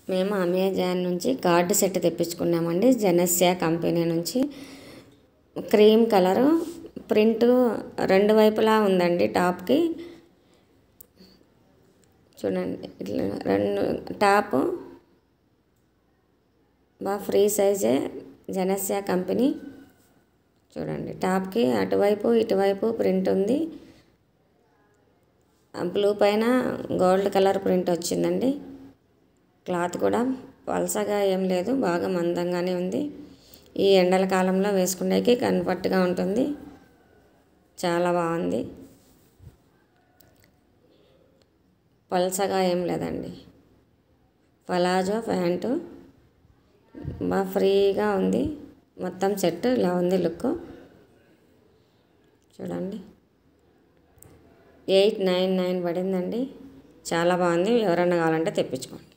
మేము అమెజాన్ నుంచి card set తెప్పించుకున్నామండి. జెనస్యా company నుంచి. క్రీమ్ కలరు ప్రింట్ రెండు వైపులా ఉందండి. టాప్కి చూడండి, ఇట్లా రెండు టాపు బాగా ఫ్రీ సైజే. జెనస్యా కంపెనీ చూడండి. టాప్కి అటువైపు ఇటువైపు ప్రింట్ ఉంది. బ్లూ పైన గోల్డ్ కలర్ ప్రింట్ వచ్చిందండి. క్లాత్ కూడా పలసగా ఏం లేదు, బాగా మందంగానే ఉంది. ఈ ఎండల కాలంలో వేసుకునేకి కంఫర్ట్గా ఉంటుంది. చాలా బాగుంది. పలసగా ఏం లేదండి. పలాజో ప్యాంటు బాగా ఫ్రీగా ఉంది. మొత్తం సెట్ ఇలా ఉంది లుక్. చూడండి, 899 పడిందండి. చాలా బాగుంది. ఎవరన్నా కావాలంటే తెప్పించుకోండి.